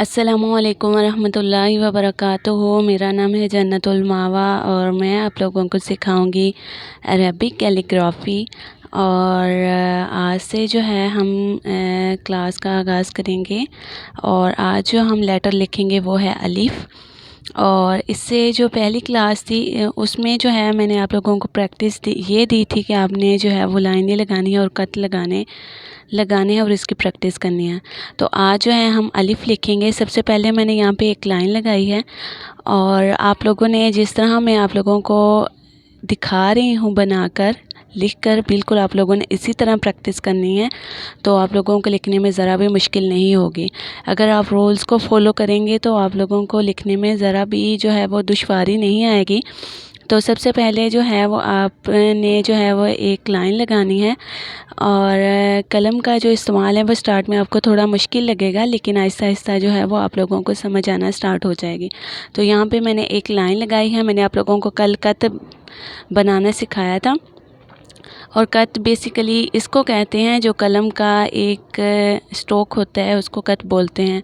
अस्सलामुअलैकुम वरहमतुल्लाहि वबरकातुहू। मेरा नाम है जन्नतुल मावा और मैं आप लोगों को सिखाऊंगी अरबिक कैलीग्राफी। और आज से जो है हम क्लास का आगाज़ करेंगे और आज जो हम लेटर लिखेंगे वो है अलिफ़। और इससे जो पहली क्लास थी उसमें जो है मैंने आप लोगों को प्रैक्टिस ये दी थी कि आपने जो है वो लाइनें लगानी है और कत लगाने हैं और इसकी प्रैक्टिस करनी है। तो आज जो है हम अलिफ़ लिखेंगे। सबसे पहले मैंने यहाँ पे एक लाइन लगाई है और आप लोगों ने जिस तरह मैं आप लोगों को दिखा रही हूँ बनाकर लिखकर, बिल्कुल आप लोगों ने इसी तरह प्रैक्टिस करनी है। तो आप लोगों को लिखने में ज़रा भी मुश्किल नहीं होगी। अगर आप रूल्स को फॉलो करेंगे तो आप लोगों को लिखने में ज़रा भी जो है वो दुश्वारी नहीं आएगी। तो सबसे पहले जो है वो आपने जो है वो एक लाइन लगानी है और कलम का जो इस्तेमाल है वो स्टार्ट में आपको थोड़ा मुश्किल लगेगा, लेकिन आहिस्ता आहिस्ता जो है वो आप लोगों को समझ आना स्टार्ट हो जाएगी। तो यहाँ पे मैंने एक लाइन लगाई है। मैंने आप लोगों को कल कत बनाना सिखाया था और कत बेसिकली इसको कहते हैं, जो कलम का एक स्ट्रोक होता है उसको कत बोलते हैं।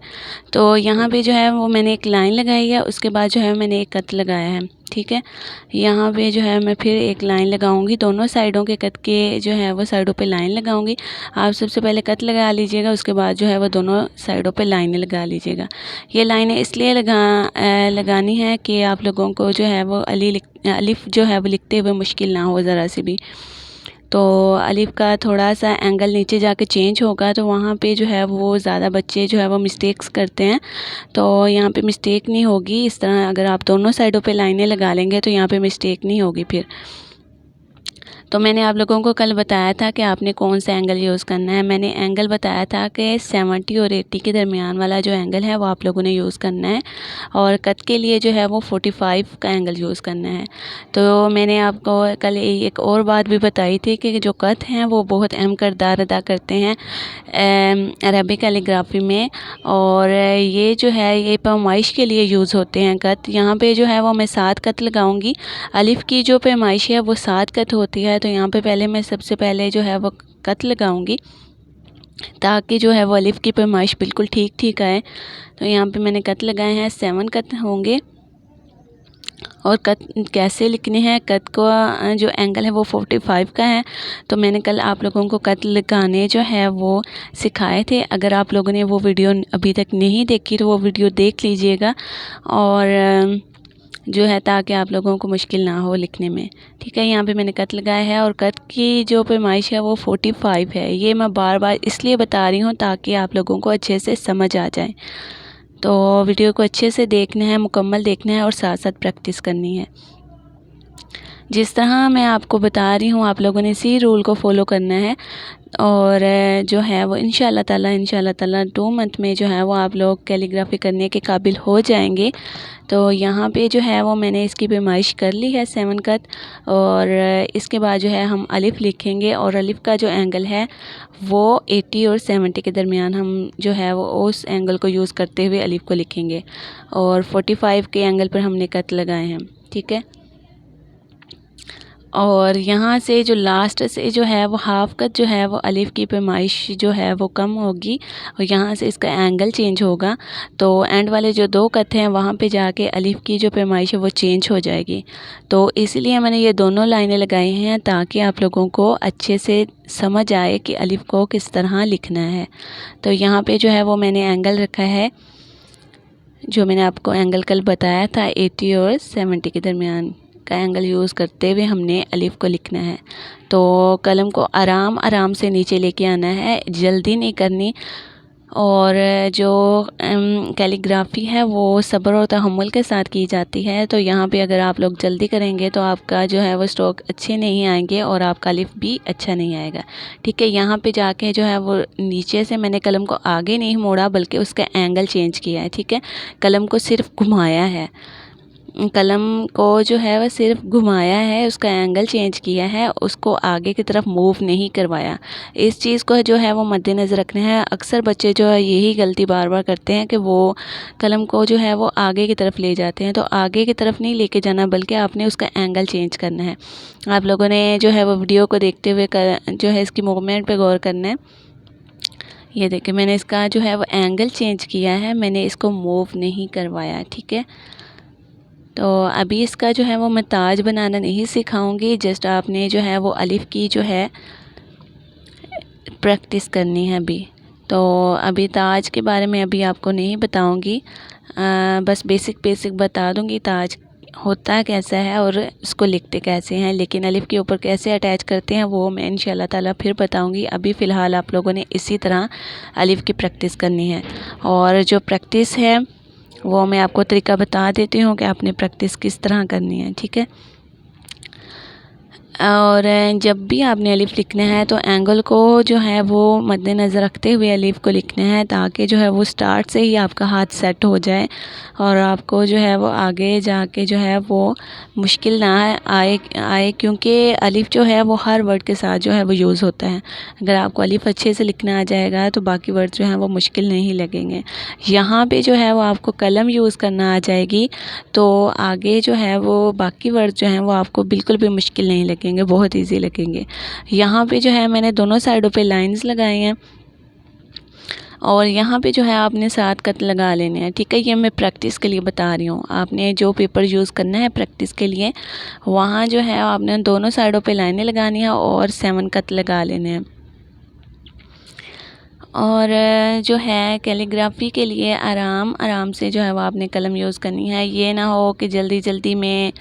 तो यहाँ पे जो है वो मैंने एक लाइन लगाई है, उसके बाद जो है मैंने एक कत लगाया है। ठीक है, यहाँ पे जो है मैं फिर एक लाइन लगाऊंगी, दोनों साइडों के कत के जो है वो साइडों पे लाइन लगाऊंगी। आप सबसे पहले कत लगा लीजिएगा, उसके बाद जो है वो दोनों साइडों पे लाइनें लगा लीजिएगा। ये लाइनें इसलिए लगानी है कि आप लोगों को जो है वो अलिफ़ जो है वो लिखते हुए मुश्किल ना हो ज़रा सी भी। तो अलिफ़ का थोड़ा सा एंगल नीचे जाके चेंज होगा, तो वहाँ पे जो है वो ज़्यादा बच्चे जो है वो मिस्टेक्स करते हैं। तो यहाँ पे मिस्टेक नहीं होगी। इस तरह अगर आप दोनों साइडों पे लाइनें लगा लेंगे तो यहाँ पे मिस्टेक नहीं होगी फिर। तो मैंने आप लोगों को कल बताया था कि आपने कौन सा एंगल यूज़ करना है। मैंने एंगल बताया था कि 70 और 80 के दरमियान वाला जो एंगल है वो आप लोगों ने यूज़ करना है और कट के लिए जो है वो 45 का एंगल यूज़ करना है। तो मैंने आपको कल एक और बात भी बताई थी कि जो कट हैं वो बहुत अहम किरदार अदा करते हैं अरबिक कैलीग्राफी में। और ये जो है ये पैमाइश के लिए यूज़ होते हैं कट। यहाँ पे जो है वो मैं 7 कट लगाऊंगी। अलिफ़ की जो पैमाइश है वो 7 कट होती है। तो यहाँ पे पहले मैं सबसे पहले जो है वो कट लगाऊंगी ताकि जो है वो अलिफ़ की पैमाइश बिल्कुल ठीक ठीक आए। तो यहाँ पे मैंने कट लगाए हैं, 7 कट होंगे। और कट कैसे लिखने हैं, कट का जो एंगल है वो 45 का है। तो मैंने कल आप लोगों को कट लगाने जो है वो सिखाए थे। अगर आप लोगों ने वो वीडियो अभी तक नहीं देखी तो वो वीडियो देख लीजिएगा और जो है ताकि आप लोगों को मुश्किल ना हो लिखने में। ठीक है, यहाँ पे मैंने कट लगाया है और कट की जो पैमाइश है वो 45 है। ये मैं बार बार इसलिए बता रही हूँ ताकि आप लोगों को अच्छे से समझ आ जाए। तो वीडियो को अच्छे से देखना है, मुकम्मल देखना है और साथ साथ प्रैक्टिस करनी है। जिस तरह मैं आपको बता रही हूँ आप लोगों ने इसी रूल को फॉलो करना है और जो है वो इंशाल्लाह ताला 2 मंथ में जो है वो आप लोग कैलीग्राफी करने के काबिल हो जाएंगे। तो यहाँ पे जो है वो मैंने इसकी पैमाइश कर ली है 7 कट। और इसके बाद जो है हम अलिफ़ लिखेंगे और अलिफ़ का जो एंगल है वो 80 और 70 के दरमियान हम जो है वो उस एंगल को यूज़ करते हुए अलिफ़ को लिखेंगे और 45 के एंगल पर हमने कट लगाए हैं। ठीक है, और यहाँ से जो लास्ट से जो है वो हाफ कट जो है वो अलिफ़ की पैमाइश जो है वो कम होगी और यहाँ से इसका एंगल चेंज होगा। तो एंड वाले जो 2 कट हैं वहाँ पे जाके अलिफ़ की जो पैमाइश है वो चेंज हो जाएगी। तो इसलिए मैंने ये दोनों लाइनें लगाई हैं ताकि आप लोगों को अच्छे से समझ आए कि अलिफ़ को किस तरह लिखना है। तो यहाँ पर जो है वो मैंने एंगल रखा है, जो मैंने आपको एंगल कल बताया था 80 और 70 के दरमियान का एंगल यूज़ करते हुए हमने अलिफ़ को लिखना है। तो कलम को आराम आराम से नीचे लेके आना है, जल्दी नहीं करनी। और जो कैलीग्राफी है वो सब्र और तहम्मुल के साथ की जाती है। तो यहाँ पे अगर आप लोग जल्दी करेंगे तो आपका जो है वो स्ट्रोक अच्छे नहीं आएंगे और आपका अलिफ़ भी अच्छा नहीं आएगा। ठीक है, यहाँ पे जाके जो है वो नीचे से मैंने कलम को आगे नहीं मोड़ा बल्कि उसका एंगल चेंज किया है। ठीक है, कलम को सिर्फ घुमाया है, कलम को जो है वह सिर्फ घुमाया है, उसका एंगल चेंज किया है, उसको आगे की तरफ मूव नहीं करवाया। इस चीज़ को जो है वो मद्देनज़र रखना है। अक्सर बच्चे जो है यही गलती बार बार करते हैं कि वो कलम को जो है वो आगे की तरफ ले जाते हैं। तो आगे की तरफ नहीं लेके जाना बल्कि आपने उसका एंगल चेंज करना है। आप लोगों ने जो है वो वीडियो को देखते हुए जो है इसकी मूवमेंट पर गौर करना है। ये देखिए मैंने इसका जो है वो एंगल चेंज किया है, मैंने इसको मूव नहीं करवाया, ठीक है। तो अभी इसका जो है वो मैं ताज बनाना नहीं सिखाऊंगी, जस्ट आपने जो है वो अलिफ की जो है प्रैक्टिस करनी है अभी। तो अभी ताज के बारे में अभी आपको नहीं बताऊंगी, बस बेसिक बता दूंगी ताज होता कैसा है और उसको लिखते कैसे हैं, लेकिन अलिफ के ऊपर कैसे अटैच करते हैं वो मैं इंशाल्लाह ताला फिर बताऊंगी। अभी फ़िलहाल आप लोगों ने इसी तरह अलिफ की प्रैक्टिस करनी है। और जो प्रैक्टिस है वो मैं आपको तरीका बता देती हूँ कि आपने प्रैक्टिस किस तरह करनी है, ठीक है। और जब भी आपने अलिफ लिखना है तो एंगल को जो है वो मद्देनज़र रखते हुए अलिफ को लिखना है, ताकि जो है वो स्टार्ट से ही आपका हाथ सेट हो जाए और आपको जो है वो आगे जाके जो है वो मुश्किल ना आए, क्योंकि अलिफ जो है वो हर वर्ड के साथ जो है वो यूज़ होता है। अगर आपको अलिफ अच्छे से लिखना आ जाएगा तो बाकी वर्ड जो हैं वो मुश्किल नहीं लगेंगे। यहाँ पे जो है वो आपको कलम यूज़ करना आ जाएगी तो आगे जो है वो बाकी वर्ड जो हैं वो आपको बिल्कुल भी मुश्किल नहीं लगेंगे, बहुत इजी लगेंगे। यहाँ पे जो है मैंने दोनों साइडों पे लाइंस लगाए हैं और यहाँ पे जो है आपने 7 कट लगा लेने हैं, ठीक है। ये मैं प्रैक्टिस के लिए बता रही हूँ, आपने जो पेपर यूज़ करना है प्रैक्टिस के लिए वहाँ जो है आपने दोनों साइडों पे लाइनें लगानी है और 7 कट लगा लेने हैं। और जो है कैलीग्राफी के लिए आराम आराम से जो है वो आपने कलम यूज़ करनी है। ये ना हो कि जल्दी जल्दी में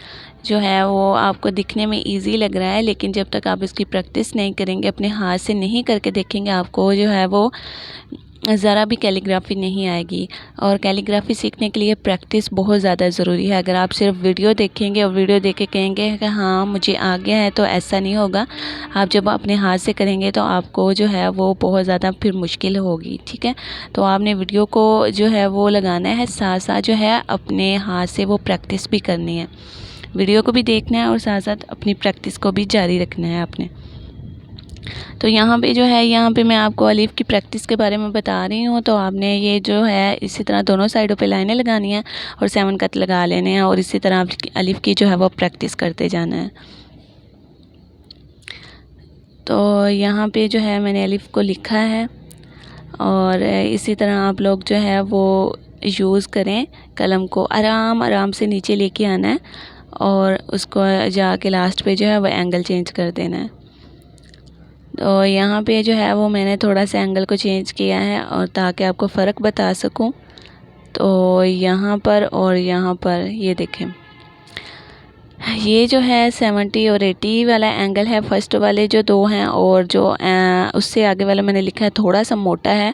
जो है वो आपको दिखने में इजी लग रहा है, लेकिन जब तक आप इसकी प्रैक्टिस नहीं करेंगे, अपने हाथ से नहीं करके देखेंगे, आपको जो है वो ज़रा भी कैलीग्राफी नहीं आएगी। और कैलीग्राफी सीखने के लिए प्रैक्टिस बहुत ज़्यादा ज़रूरी है। अगर आप सिर्फ वीडियो देखेंगे और वीडियो देख के कहेंगे कि हाँ मुझे आ गया है, तो ऐसा नहीं होगा। आप जब अपने हाथ से करेंगे तो आपको जो है वो बहुत ज़्यादा फिर मुश्किल होगी, ठीक है। तो आपने वीडियो को जो है वो लगाना है, साथ साथ जो है अपने हाथ से वो प्रैक्टिस भी करनी है। वीडियो को भी देखना है और साथ साथ अपनी प्रैक्टिस को भी जारी रखना है आपने। तो यहाँ पे जो है, यहाँ पे मैं आपको अलिफ की प्रैक्टिस के बारे में बता रही हूँ। तो आपने ये जो है इसी तरह दोनों साइडों पे लाइनें लगानी है और 7 कट लगा लेने हैं और इसी तरह अलिफ की जो है वो प्रैक्टिस करते जाना है। तो यहाँ पे जो है मैंने अलिफ को लिखा है और इसी तरह आप लोग जो है वो यूज़ करें। कलम को आराम आराम से नीचे लेके आना है और उसको जाके लास्ट पे जो है वो एंगल चेंज कर देना है। तो यहाँ पे जो है वो मैंने थोड़ा सा एंगल को चेंज किया है और ताकि आपको फ़र्क बता सकूं। तो यहाँ पर और यहाँ पर ये देखें, ये जो है 70 और 80 वाला एंगल है। फर्स्ट वाले जो दो हैं और जो उससे आगे वाला मैंने लिखा है थोड़ा सा मोटा है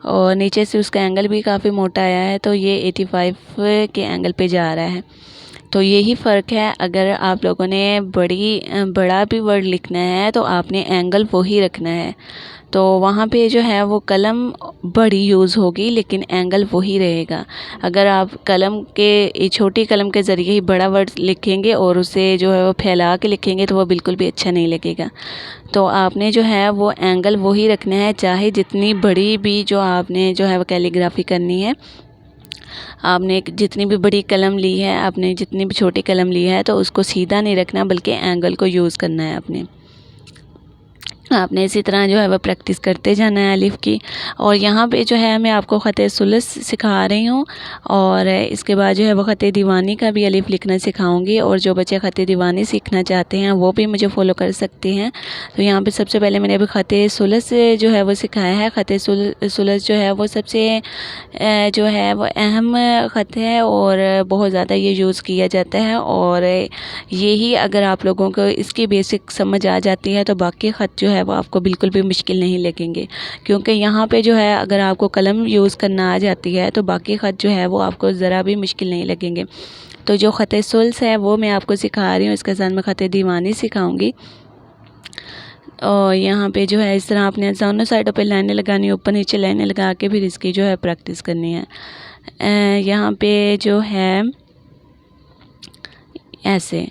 और नीचे से उसका एंगल भी काफ़ी मोटा आया है, तो ये 85 के एंगल पे जा रहा है। तो यही फ़र्क है। अगर आप लोगों ने बड़ा भी वर्ड लिखना है तो आपने एंगल वही रखना है। तो वहाँ पे जो है वो कलम बड़ी यूज़ होगी लेकिन एंगल वही रहेगा। अगर आप छोटी कलम के ज़रिए ही बड़ा वर्ड लिखेंगे और उसे जो है वो फैला के लिखेंगे तो वो बिल्कुल भी अच्छा नहीं लगेगा। तो आपने जो है वो एंगल वही रखना है, चाहे जितनी बड़ी भी जो आपने जो है वो कैलीग्राफी करनी है। आपने जितनी भी बड़ी कलम ली है, आपने जितनी भी छोटी कलम ली है, तो उसको सीधा नहीं रखना बल्कि एंगल को यूज़ करना है आपने इसी तरह जो है वह प्रैक्टिस करते जाना है अलिफ की। और यहाँ पे जो है मैं आपको ख़त सुलस सिखा रही हूँ और इसके बाद जो है वो ख़त दीवानी का भी अलिफ लिखना सिखाऊंगी। और जो बच्चे ख़त दीवानी सीखना चाहते हैं वो भी मुझे फॉलो कर सकते हैं। तो यहाँ पे सबसे पहले मैंने अभी ख़त सुलस जो है वो सिखाया है। ख़त सुलस जो है वो सबसे जो है वो अहम ख़त है और बहुत ज़्यादा ये यूज़ किया जाता है। और यही अगर आप लोगों को इसकी बेसिक समझ आ जाती है तो बाकी ख़त जो है वो आपको बिल्कुल भी मुश्किल नहीं लगेंगे, क्योंकि यहाँ पे जो है अगर आपको कलम यूज़ करना आ जाती है तो बाकी ख़त जो है वो आपको ज़रा भी मुश्किल नहीं लगेंगे। तो जो ख़त सुल्स है वो मैं आपको सिखा रही हूँ, इसके साथ मैं ख़त दीवानी सिखाऊंगी। और यहाँ पे जो है इस तरह आपने दोनों साइडों पे लाइनें लगानी है, ऊपर नीचे लाइनें लगा के फिर इसकी जो है प्रैक्टिस करनी है। यहाँ पे जो है ऐसे।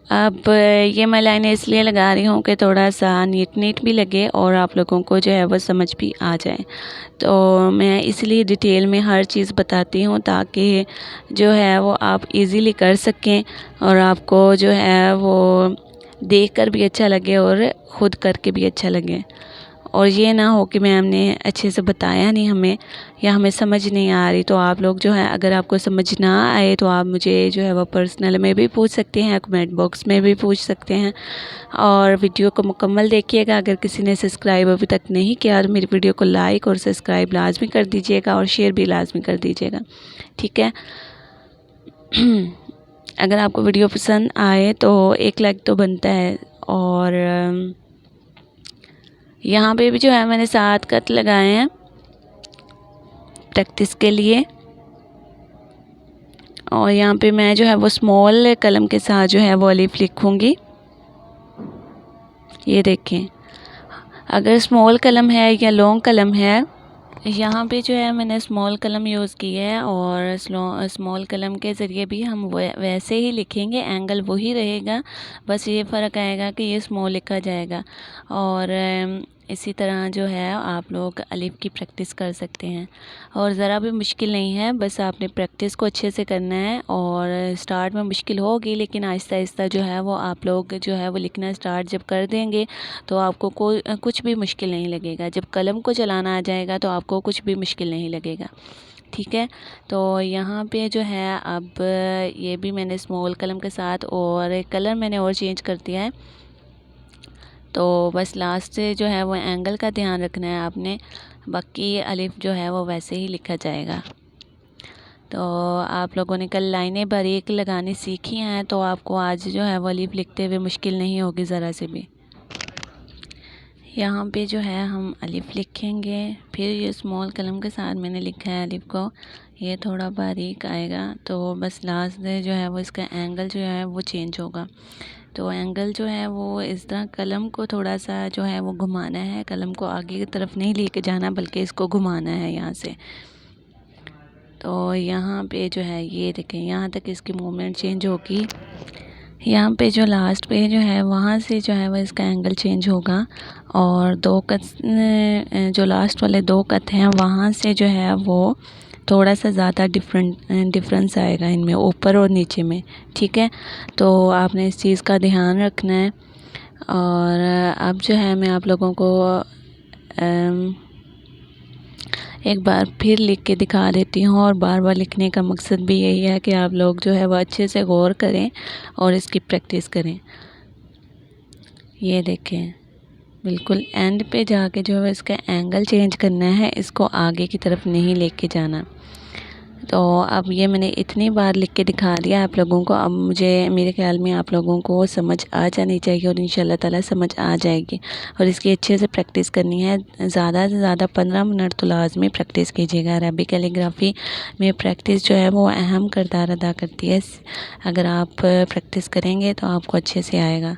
अब ये मैं लाइनें इसलिए लगा रही हूँ कि थोड़ा सा नीट भी लगे और आप लोगों को जो है वो समझ भी आ जाए। तो मैं इसलिए डिटेल में हर चीज़ बताती हूँ ताकि जो है वो आप इजीली कर सकें और आपको जो है वो देखकर भी अच्छा लगे और ख़ुद करके भी अच्छा लगे। और ये ना हो कि मैम ने अच्छे से बताया नहीं हमें या हमें समझ नहीं आ रही। तो आप लोग जो है अगर आपको समझ ना आए तो आप मुझे जो है वो पर्सनल में भी पूछ सकते हैं, कमेंट बॉक्स में भी पूछ सकते हैं। और वीडियो को मुकम्मल देखिएगा। अगर किसी ने सब्सक्राइब अभी तक नहीं किया तो मेरी वीडियो को लाइक और सब्सक्राइब लाजमी कर दीजिएगा और शेयर भी लाजमी कर दीजिएगा, ठीक है। अगर आपको वीडियो पसंद आए तो एक लाइक तो बनता है। और यहाँ पे भी जो है मैंने 7 कट लगाए हैं प्रैक्टिस के लिए। और यहाँ पे मैं जो है वो स्मॉल कलम के साथ जो है वो अलिफ लिखूँगी। ये देखें, अगर स्मॉल कलम है या लॉन्ग कलम है, यहाँ पे जो है मैंने स्मॉल कलम यूज़ की है। और स्मॉल कलम के ज़रिए भी हम वैसे ही लिखेंगे, एंगल वही रहेगा, बस ये फ़र्क आएगा कि ये स्मॉल लिखा जाएगा। और इसी तरह जो है आप लोग अलिफ की प्रैक्टिस कर सकते हैं और ज़रा भी मुश्किल नहीं है, बस आपने प्रैक्टिस को अच्छे से करना है। और स्टार्ट में मुश्किल होगी लेकिन आहिस्ता आहिस्ता जो है वो आप लोग जो है वो लिखना स्टार्ट जब कर देंगे तो आपको कुछ भी मुश्किल नहीं लगेगा। जब कलम को चलाना आ जाएगा तो आपको कुछ भी मुश्किल नहीं लगेगा, ठीक है। तो यहाँ पे जो है अब ये भी मैंने स्मॉल कलम के साथ और कलर मैंने और चेंज कर दिया है। तो बस लास्ट से जो है वो एंगल का ध्यान रखना है आपने, बाकी अलिफ जो है वो वैसे ही लिखा जाएगा। तो आप लोगों ने कल लाइनें बारीक लगानी सीखी हैं तो आपको आज जो है वो अलिफ लिखते हुए मुश्किल नहीं होगी ज़रा से भी। यहाँ पे जो है हम अलिफ लिखेंगे, फिर ये स्मॉल कलम के साथ मैंने लिखा है अलिफ को, ये थोड़ा बारीक आएगा। तो बस लास्ट में जो है वो इसका एंगल जो है वो चेंज होगा। तो एंगल जो है वो इस तरह कलम को थोड़ा सा जो है वो घुमाना है, कलम को आगे की तरफ नहीं लेके जाना बल्कि इसको घुमाना है यहाँ से। तो यहाँ पे जो है ये देखें, यहाँ तक इसकी मूवमेंट चेंज होगी। यहाँ पे जो लास्ट पे जो है वहाँ से जो है वो इसका एंगल चेंज होगा। और 2 कट जो लास्ट वाले 2 कट हैं वहाँ से जो है वो थोड़ा सा ज़्यादा डिफरेंस आएगा इनमें, ऊपर और नीचे में, ठीक है। तो आपने इस चीज़ का ध्यान रखना है। और अब जो है मैं आप लोगों को एक बार फिर लिख के दिखा देती हूँ। और बार बार लिखने का मकसद भी यही है कि आप लोग जो है वो अच्छे से गौर करें और इसकी प्रैक्टिस करें। ये देखें, बिल्कुल एंड पे जाके जो है इसका एंगल चेंज करना है, इसको आगे की तरफ नहीं लेके जाना। तो अब ये मैंने इतनी बार लिख के दिखा दिया आप लोगों को। अब मुझे मेरे ख्याल में आप लोगों को समझ आ जानी चाहिए और इंशाल्लाह ताला समझ आ जाएगी। और इसकी अच्छे से प्रैक्टिस करनी है, ज़्यादा से ज़्यादा 15 मिनट तो लाजमी प्रैक्टिस कीजिएगा। अरबी कैलीग्राफी में प्रैक्टिस जो है वो अहम किरदार अदा करती है। अगर आप प्रैक्टिस करेंगे तो आपको अच्छे से आएगा।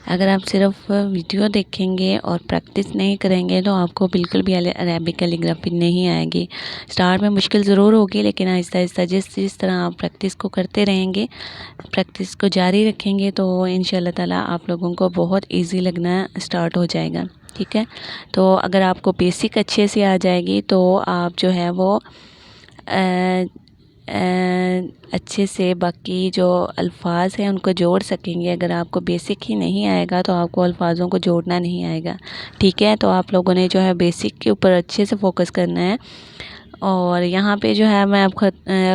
अगर आप सिर्फ वीडियो देखेंगे और प्रैक्टिस नहीं करेंगे तो आपको बिल्कुल भी अरेबिक कैलीग्राफी नहीं आएगी। स्टार्ट में मुश्किल ज़रूर होगी लेकिन आहिस्ता आहिस्ता जिस तरह आप प्रैक्टिस को करते रहेंगे, प्रैक्टिस को जारी रखेंगे तो इंशाल्लाह ताला आप लोगों को बहुत इजी लगना स्टार्ट हो जाएगा, ठीक है। तो अगर आपको बेसिक अच्छे से आ जाएगी तो आप जो है वो अच्छे से बाकी जो अल्फाज हैं उनको जोड़ सकेंगे। अगर आपको बेसिक ही नहीं आएगा तो आपको अल्फाजों को जोड़ना नहीं आएगा, ठीक है। तो आप लोगों ने जो है बेसिक के ऊपर अच्छे से फोकस करना है। और यहाँ पे जो है मैं अब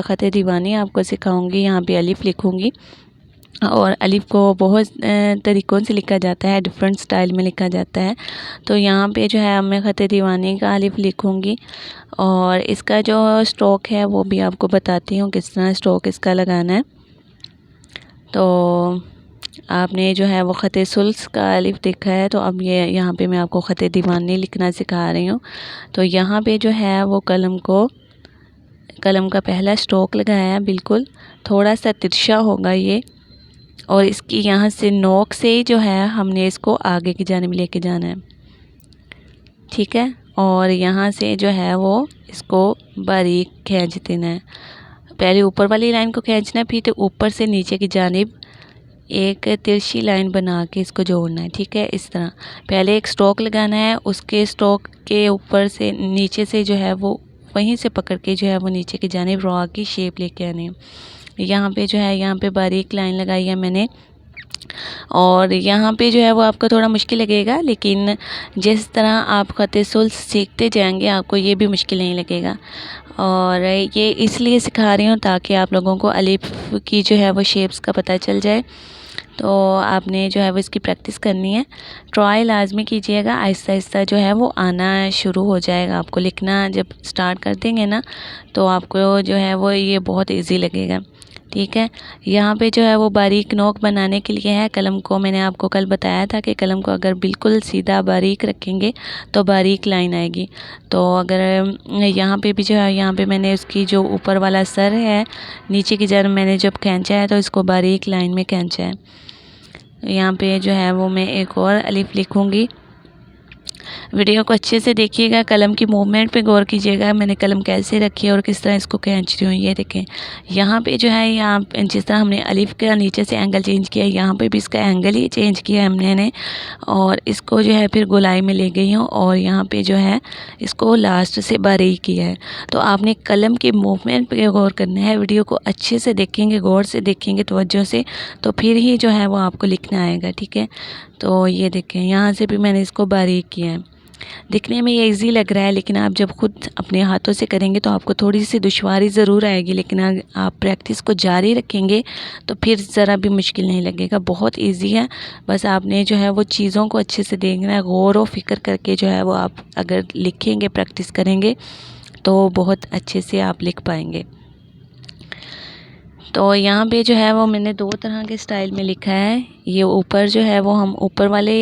ख़त दीवानी आपको सिखाऊंगी। यहाँ पे अलिफ लिखूंगी और अलिफ को बहुत तरीक़ों से लिखा जाता है, डिफरेंट स्टाइल में लिखा जाता है। तो यहाँ पे जो है मैं ख़त दीवानी का अलिफ लिखूंगी और इसका जो स्ट्रोक है वो भी आपको बताती हूँ किस तरह स्ट्रोक इसका लगाना है। तो आपने जो है वो ख़त सुल्स का अलिफ देखा है, तो अब ये यहाँ पे मैं आपको ख़त दीवानी लिखना सिखा रही हूँ। तो यहाँ पे जो है वो कलम का पहला स्ट्रोक लगाया है, बिल्कुल थोड़ा सा तिरछा होगा ये। और इसकी यहाँ से नोक से जो है हमने इसको आगे की जानिब लेके जाना है, ठीक है। और यहाँ से जो है वो इसको बारीक खींच देना है। पहले ऊपर वाली लाइन को खींचना है, फिर तो ऊपर से नीचे की जानिब एक तिरछी लाइन बना के इसको जोड़ना है, ठीक है। इस तरह पहले एक स्ट्रोक लगाना है, उसके स्ट्रोक के ऊपर से नीचे से जो है वो वहीं से पकड़ के जो है वो नीचे की जानिब रॉ की शेप लेके आनी है। यहाँ पे जो है यहाँ पे बारीक लाइन लगाई है मैंने और यहाँ पे जो है वो आपको थोड़ा मुश्किल लगेगा, लेकिन जिस तरह आप ख़त सुल्स सीखते जाएंगे आपको ये भी मुश्किल नहीं लगेगा। और ये इसलिए सिखा रही हूँ ताकि आप लोगों को अलिफ की जो है वो शेप्स का पता चल जाए। तो आपने जो है वो इसकी प्रैक्टिस करनी है, ट्राई लाजमी कीजिएगा। आहिस्ता आहिस्ता जो है वो आना शुरू हो जाएगा। आपको लिखना जब स्टार्ट कर देंगे ना तो आपको जो है वो ये बहुत इजी लगेगा। ठीक है, यहाँ पे जो है वो बारीक नोक बनाने के लिए है कलम को। मैंने आपको कल बताया था कि कलम को अगर बिल्कुल सीधा बारीक रखेंगे तो बारीक लाइन आएगी। तो अगर यहाँ पे भी जो है, यहाँ पे मैंने उसकी जो ऊपर वाला सर है, नीचे की जड़ मैंने जब खींचा है तो इसको बारीक लाइन में खींचा है। यहाँ पे जो है वो मैं एक और अलिफ लिखूँगी। वीडियो को अच्छे से देखिएगा, कलम की मूवमेंट पे गौर कीजिएगा, मैंने कलम कैसे रखी है और किस तरह इसको खींच रही हूँ। ये देखें, यहाँ पे जो है, यहाँ जिस तरह हमने अलिफ का नीचे से एंगल चेंज किया है, यहाँ पे भी इसका एंगल ही चेंज किया है हमने और इसको जो है फिर गोलाई में ले गई हूँ और यहाँ पे जो है इसको लास्ट से बारीक किया है। तो आपने कलम की मूवमेंट पे गौर करना है। वीडियो को अच्छे से देखेंगे, गौर से देखेंगे, तवज्जो से, तो फिर ही जो है वो आपको लिखना आएगा। ठीक है, तो ये देखें, यहाँ से भी मैंने इसको बारीक किया है। दिखने में ये इजी लग रहा है, लेकिन आप जब खुद अपने हाथों से करेंगे तो आपको थोड़ी सी दुश्वारी ज़रूर आएगी, लेकिन अगर आप प्रैक्टिस को जारी रखेंगे तो फिर ज़रा भी मुश्किल नहीं लगेगा। बहुत इजी है, बस आपने जो है वो चीज़ों को अच्छे से देखना है, गौर व फिक्र करके जो है वो आप अगर लिखेंगे, प्रैक्टिस करेंगे तो बहुत अच्छे से आप लिख पाएंगे। तो यहाँ पे जो है वो मैंने दो तरह के स्टाइल में लिखा है। ये ऊपर जो है वो हम ऊपर वाले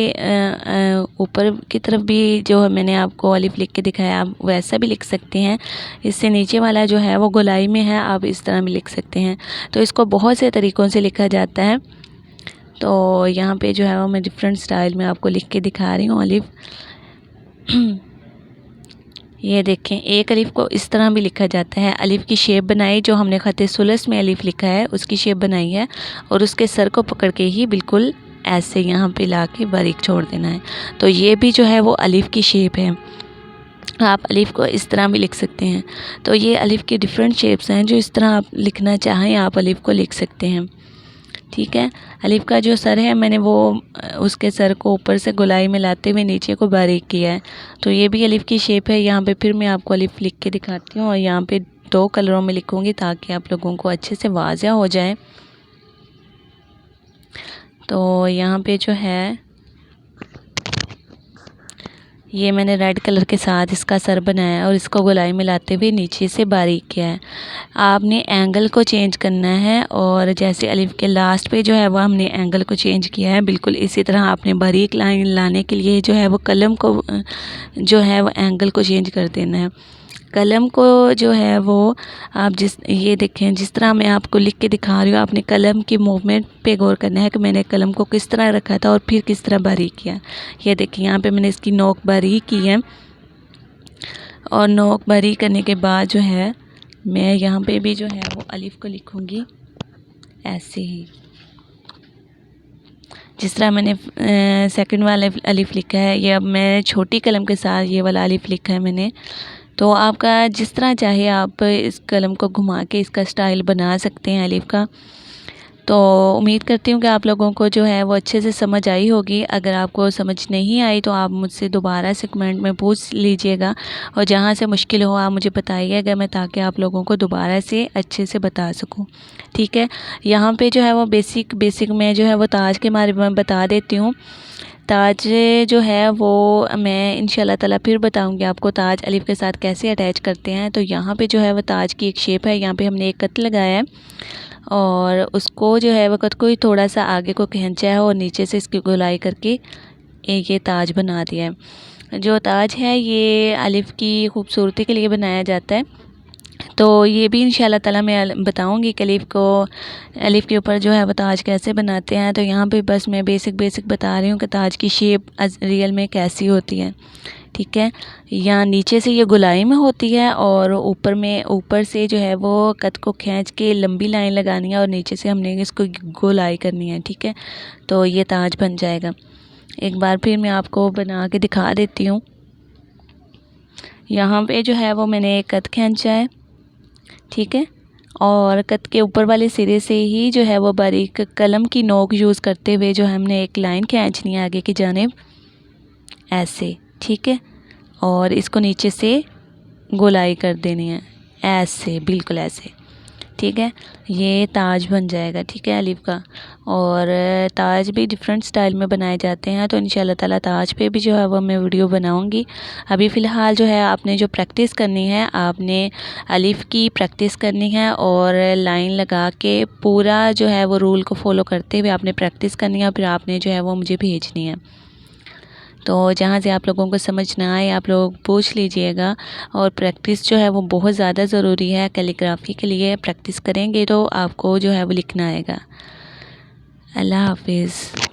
ऊपर की तरफ भी जो मैंने आपको अलिफ लिख के दिखाया, आप वैसा भी लिख सकते हैं। इससे नीचे वाला जो है वो गोलाई में है, आप इस तरह भी लिख सकते हैं। तो इसको बहुत से तरीक़ों से लिखा जाता है। तो यहाँ पे जो है वो मैं डिफरेंट स्टाइल में आपको लिख के दिखा रही हूँ अलिफ। ये देखें, एक अलिफ को इस तरह भी लिखा जाता है। अलिफ की शेप बनाई, जो हमने ख़त सुलस में अलिफ लिखा है उसकी शेप बनाई है, और उसके सर को पकड़ के ही बिल्कुल ऐसे यहाँ पे ला के बारीक छोड़ देना है। तो ये भी जो है वो अलिफ की शेप है। आप अलिफ को इस तरह भी लिख सकते हैं। तो ये अलिफ की डिफरेंट शेप्स हैं, जो इस तरह आप लिखना चाहें आप अलिफ को लिख सकते हैं। ठीक है, अलिफ का जो सर है मैंने वो उसके सर को ऊपर से गोलाई में लाते हुए नीचे को बारीक किया है। तो ये भी अलिफ की शेप है। यहाँ पे फिर मैं आपको अलिफ लिख के दिखाती हूँ, और यहाँ पे दो कलरों में लिखूँगी ताकि आप लोगों को अच्छे से वाज़िह हो जाए। तो यहाँ पे जो है ये मैंने रेड कलर के साथ इसका सर बनाया और इसको गोलाई में लाते हुए नीचे से बारीक किया है। आपने एंगल को चेंज करना है, और जैसे अलिफ के लास्ट पे जो है वो हमने एंगल को चेंज किया है, बिल्कुल इसी तरह आपने बारीक लाइन लाने के लिए जो है वो कलम को जो है वो एंगल को चेंज कर देना है। कलम को जो है वो आप ये देखें, जिस तरह मैं आपको लिख के दिखा रही हूँ, आपने कलम की मूवमेंट पे गौर करना है कि मैंने कलम को किस तरह रखा था और फिर किस तरह बारीक किया। ये देखिए, यहाँ पे मैंने इसकी नोक बारीक की है, और नोक बारीक करने के बाद जो है मैं यहाँ पे भी जो है वो अलिफ को लिखूँगी ऐसे ही, जिस तरह मैंने सेकंड वाला अलिफ लिखा है। ये अब मैं छोटी कलम के साथ ये वाला अलिफ लिखा है मैंने। तो आपका जिस तरह चाहे आप इस कलम को घुमा के इसका स्टाइल बना सकते हैं अलिफ का। तो उम्मीद करती हूँ कि आप लोगों को जो है वो अच्छे से समझ आई होगी। अगर आपको समझ नहीं आई तो आप मुझसे दोबारा से कमेंट में पूछ लीजिएगा, और जहाँ से मुश्किल हो आप मुझे बताइएगा, मैं ताकि आप लोगों को दोबारा से अच्छे से बता सकूँ। ठीक है, यहाँ पे जो है वो बेसिक में जो है वो ताज के बारे में बता देती हूँ। ताज जो है वो मैं इंशाल्लाह ताला फिर बताऊंगी आपको ताज अलिफ के साथ कैसे अटैच करते हैं। तो यहाँ पे जो है वो ताज की एक शेप है, यहाँ पे हमने एक कत लगाया है, और उसको जो है वो कत को ही थोड़ा सा आगे को खींचा है और नीचे से इसकी गोलाई करके ये ताज बना दिया है। जो ताज है ये अलिफ की खूबसूरती के लिए बनाया जाता है। तो ये भी इंशाल्लाह ताला मैं बताऊंगी कि अलिफ के ऊपर जो है वो ताज कैसे बनाते हैं। तो यहाँ पे बस मैं बेसिक बता रही हूँ कि ताज की शेप रियल में कैसी होती है। ठीक है, यहाँ नीचे से ये गोलाई में होती है, और ऊपर से जो है वो कत को खींच के लंबी लाइन लगानी है, और नीचे से हमने इसको गोलाई करनी है। ठीक है, तो ये ताज बन जाएगा। एक बार फिर मैं आपको बना के दिखा देती हूँ। यहाँ पे जो है वो मैंने एक कत खींचा है। ठीक है, और कत के ऊपर वाले सिरे से ही जो है वो बारीक कलम की नोक यूज़ करते हुए जो हमने एक लाइन खींचनी है आगे की जानिब, ऐसे, ठीक है। और इसको नीचे से गोलाई कर देनी है, ऐसे, बिल्कुल ऐसे, ठीक है। ये ताज बन जाएगा, ठीक है, अलिफ का। और ताज भी डिफरेंट स्टाइल में बनाए जाते हैं, तो इंशाल्लाह ताला ताज पे भी जो है वो मैं वीडियो बनाऊंगी। अभी फ़िलहाल जो है आपने जो प्रैक्टिस करनी है, आपने अलिफ की प्रैक्टिस करनी है और लाइन लगा के पूरा जो है वो रूल को फॉलो करते हुए आपने प्रैक्टिस करनी है, फिर आपने जो है वो मुझे भेजनी है। तो जहाँ से आप लोगों को समझ ना आए आप लोग पूछ लीजिएगा। और प्रैक्टिस जो है वो बहुत ज़्यादा ज़रूरी है कैलीग्राफी के लिए। प्रैक्टिस करेंगे तो आपको जो है वो लिखना आएगा। अल्लाह हाफिज़।